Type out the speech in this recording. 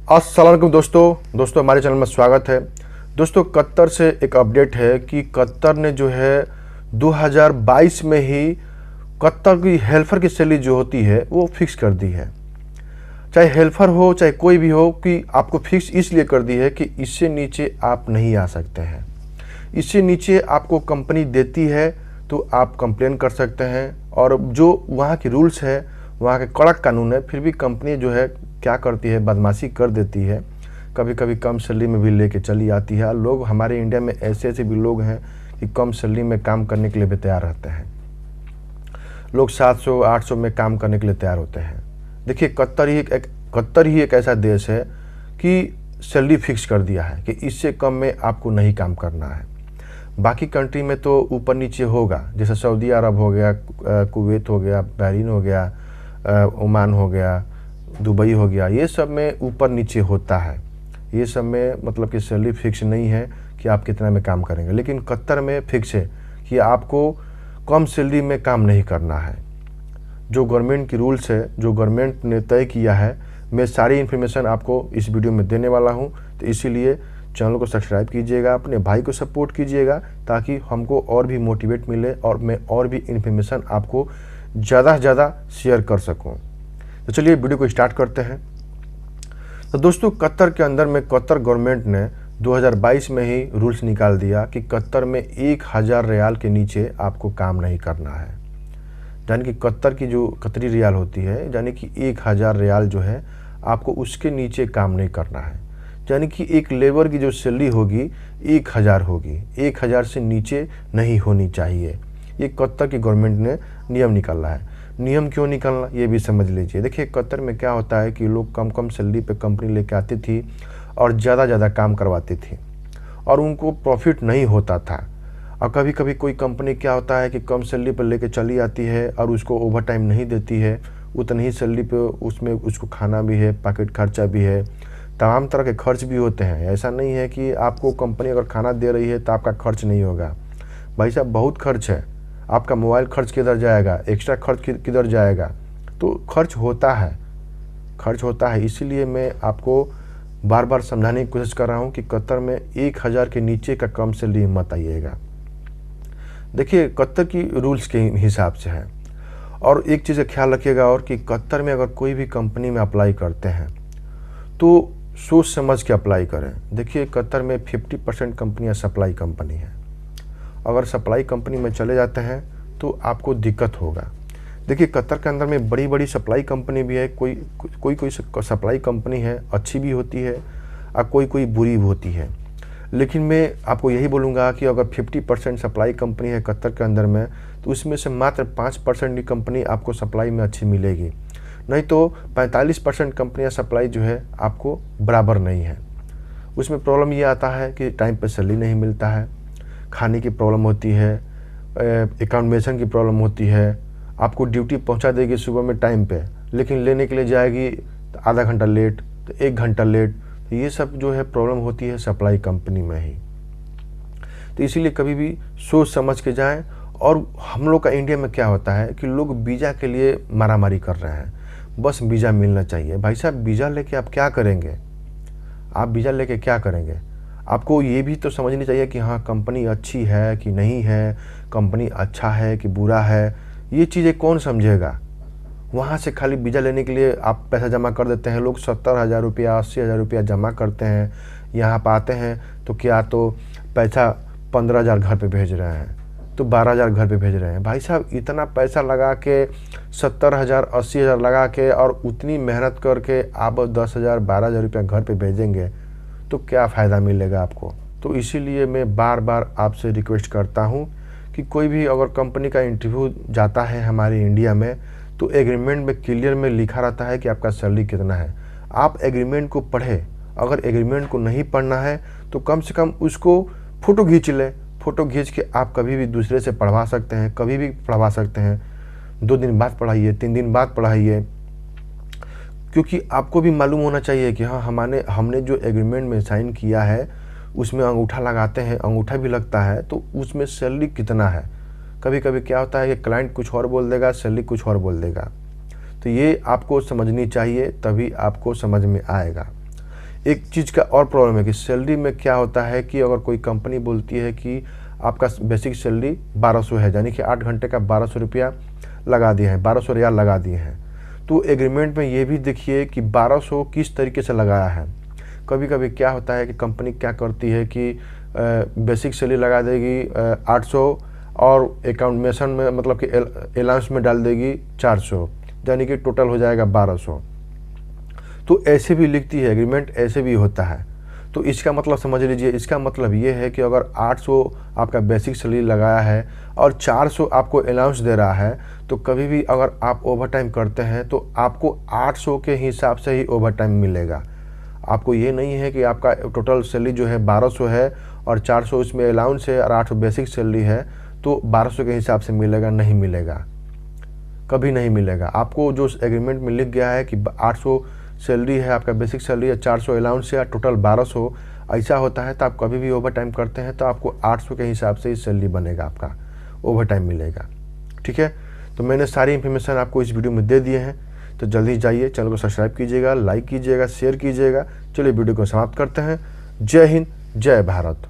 अस्सलाम वालेकुम दोस्तों हमारे चैनल में स्वागत है। दोस्तों कतर से एक अपडेट है कि कतर ने जो है 2022 में ही कतर की हेल्पर की सैलरी जो होती है वो फिक्स कर दी है। चाहे हेल्पर हो चाहे कोई भी हो, कि आपको फिक्स इसलिए कर दी है कि इससे नीचे आप नहीं आ सकते हैं। इससे नीचे आपको कंपनी देती है तो आप कंप्लेन कर सकते हैं, और जो वहाँ की रूल्स है, वहाँ के कड़क कानून है, फिर भी कंपनी जो है क्या करती है, बदमाशी कर देती है। कभी कभी कम सैलरी में भी लेके चली आती है। लोग हमारे इंडिया में ऐसे ऐसे भी लोग हैं कि कम सैलरी में काम करने के लिए भी तैयार रहते हैं। लोग 700-800 में काम करने के लिए तैयार होते हैं। देखिए कतर ही एक ऐसा देश है कि सैलरी फिक्स कर दिया है कि इससे कम में आपको नहीं काम करना है। बाकी कंट्री में तो ऊपर नीचे होगा, जैसे सऊदी अरब हो गया, कुवैत हो गया, बहरीन हो गया, ओमान हो गया, दुबई हो गया, ये सब में ऊपर नीचे होता है। ये सब में मतलब कि सैलरी फिक्स नहीं है कि आप कितना में काम करेंगे। लेकिन कतर में फिक्स है कि आपको कम सैलरी में काम नहीं करना है। जो गवर्नमेंट की रूल्स है, जो गवर्नमेंट ने तय किया है, मैं सारी इन्फॉर्मेशन आपको इस वीडियो में देने वाला हूं। तो इसीलिए चैनल को सब्सक्राइब कीजिएगा, अपने भाई को सपोर्ट कीजिएगा, ताकि हमको और भी मोटिवेट मिले और मैं और भी इन्फॉर्मेशन आपको ज़्यादा से ज़्यादा शेयर कर सकूं। तो चलिए वीडियो को स्टार्ट करते हैं। तो दोस्तों कतर के अंदर में कतर गवर्नमेंट ने 2022 में ही रूल्स निकाल दिया कि कतर में 1000 रियाल के नीचे आपको काम नहीं करना है। यानी कि कतर की जो कतरी रियाल होती है, यानी कि 1000 रियाल जो है आपको उसके नीचे काम नहीं करना है। यानी कि एक लेबर की जो सैलरी होगी 1000 होगी, 1000 से नीचे नहीं होनी चाहिए। ये कतर की गवर्नमेंट ने नियम निकाला है। नियम क्यों निकालना ये भी समझ लीजिए। देखिए कतर में क्या होता है कि लोग कम कम सैलरी पे कंपनी लेके आती थी और ज़्यादा काम करवाती थी, और उनको प्रॉफिट नहीं होता था। और कभी कभी कोई कंपनी क्या होता है कि कम सैलरी पर लेके चली आती है और उसको ओवर टाइम नहीं देती है, उतनी ही सैलरी पे उसमें उसको खाना भी है, पॉकेट खर्चा भी है, तमाम तरह के खर्च भी होते हैं। ऐसा नहीं है कि आपको कंपनी अगर खाना दे रही है तो आपका खर्च नहीं होगा। भाई साहब बहुत खर्च है। आपका मोबाइल खर्च किधर जाएगा, एक्स्ट्रा खर्च किधर जाएगा, तो खर्च होता है। इसीलिए मैं आपको बार बार समझाने की कोशिश कर रहा हूँ कि कतर में 1000 के नीचे का कम सैलरी मत आइएगा। देखिए कतर की रूल्स के हिसाब से है। और एक चीज़ का ख्याल रखिएगा और कि कतर में अगर कोई भी कंपनी में अप्लाई करते हैं तो सोच समझ के अप्लाई करें। देखिए कतर में 50% कंपनियाँ सप्लाई कंपनी हैं। अगर सप्लाई कंपनी में चले जाते हैं तो आपको दिक्कत होगा। देखिए कतर के अंदर में बड़ी बड़ी सप्लाई कंपनी भी है। कोई सप्लाई कंपनी है अच्छी भी होती है और कोई बुरी भी होती है। लेकिन मैं आपको यही बोलूँगा कि अगर 50% सप्लाई कंपनी है कतर के अंदर में, तो उसमें से मात्र 5% की कंपनी आपको सप्लाई में अच्छी मिलेगी। नहीं तो 45% कंपनियाँ सप्लाई जो है आपको बराबर नहीं है। उसमें प्रॉब्लम ये आता है कि टाइम पर सैलरी नहीं मिलता है, खाने की प्रॉब्लम होती है, अकाउंटेशन की प्रॉब्लम होती है। आपको ड्यूटी पहुंचा देगी सुबह में टाइम पे, लेकिन लेने के लिए जाएगी तो आधा घंटा लेट, तो 1 घंटा लेट। तो ये सब जो है प्रॉब्लम होती है सप्लाई कंपनी में ही। तो इसीलिए कभी भी सोच समझ के जाएं। और हम लोग का इंडिया में क्या होता है कि लोग वीज़ा के लिए मारामारी कर रहे हैं, बस वीज़ा मिलना चाहिए। भाई साहब वीज़ा लेके आप क्या करेंगे? आप वीज़ा लेके क्या करेंगे? आपको ये भी तो समझनी चाहिए कि हाँ कंपनी अच्छी है कि नहीं है, कंपनी अच्छा है कि बुरा है, ये चीज़ें कौन समझेगा? वहाँ से खाली वीज़ा लेने के लिए आप पैसा जमा कर देते हैं। लोग 70,000 रुपया 80,000 रुपया जमा करते हैं, यहाँ पर आते हैं तो क्या तो पैसा 15,000 घर पे भेज रहे हैं, तो 12,000 घर पे भेज रहे हैं। भाई साहब इतना पैसा लगा के 70,000 80,000 लगा के और उतनी मेहनत करके आप 10,000 12,000 रुपया घर पे भेजेंगे तो क्या फ़ायदा मिलेगा आपको? तो इसीलिए मैं बार बार आपसे रिक्वेस्ट करता हूँ कि कोई भी अगर कंपनी का इंटरव्यू जाता है हमारे इंडिया में, तो एग्रीमेंट में क्लियर में लिखा रहता है कि आपका सैलरी कितना है। आप एग्रीमेंट को पढ़ें। अगर एग्रीमेंट को नहीं पढ़ना है तो कम से कम उसको फ़ोटो खींच लें। फ़ोटो खींच के आप कभी भी दूसरे से पढ़वा सकते हैं, कभी भी पढ़वा सकते हैं। 2 दिन बाद पढ़ाइए, 3 दिन बाद पढ़ाइए, क्योंकि आपको भी मालूम होना चाहिए कि हाँ हमने जो एग्रीमेंट में साइन किया है उसमें अंगूठा लगाते हैं, अंगूठा भी लगता है, तो उसमें सैलरी कितना है। कभी कभी क्या होता है कि क्लाइंट कुछ और बोल देगा, सैलरी कुछ और बोल देगा। तो ये आपको समझनी चाहिए, तभी आपको समझ में आएगा। एक चीज़ का और प्रॉब्लम है कि सैलरी में क्या होता है कि अगर कोई कंपनी बोलती है कि आपका बेसिक सैलरी 1200 है, यानी कि 8 घंटे का 1200 रुपया लगा दिए हैं, 1200 रियाल लगा दिए हैं, तो एग्रीमेंट में ये भी देखिए कि 1200 किस तरीके से लगाया है। कभी कभी क्या होता है कि कंपनी क्या करती है कि बेसिक सैलरी लगा देगी 800 और अकाउंटेशन में मतलब कि अलाउंस में डाल देगी 400, यानी कि टोटल हो जाएगा 1200। तो ऐसे भी लिखती है एग्रीमेंट, ऐसे भी होता है। तो इसका मतलब समझ लीजिए, इसका मतलब ये है कि अगर 800 आपका बेसिक सैलरी लगाया है और 400 आपको अलाउंस दे रहा है, तो कभी भी अगर आप ओवर टाइम करते हैं तो आपको 800 के हिसाब से ही ओवर टाइम मिलेगा। आपको ये नहीं है कि आपका टोटल सैलरी जो है 1200 है और 400 इसमें अलाउंस है और 800 बेसिक सैलरी है तो 1200 के हिसाब से मिलेगा, नहीं मिलेगा, कभी नहीं मिलेगा। आपको जो एग्रीमेंट में लिख गया है कि 800 सैलरी है, आपका बेसिक सैलरी है, 400 अलाउंस है, टोटल 1200, ऐसा होता है तो आप कभी भी ओवर टाइम करते हैं तो आपको 800 के हिसाब से ही सैलरी बनेगा, आपका ओवर टाइम मिलेगा। ठीक है, तो मैंने सारी इन्फॉर्मेशन आपको इस वीडियो में दे दिए हैं, तो जल्दी जाइए, चैनल को सब्सक्राइब कीजिएगा, लाइक कीजिएगा, शेयर कीजिएगा। चलिए वीडियो को समाप्त करते हैं। जय हिंद, जय भारत।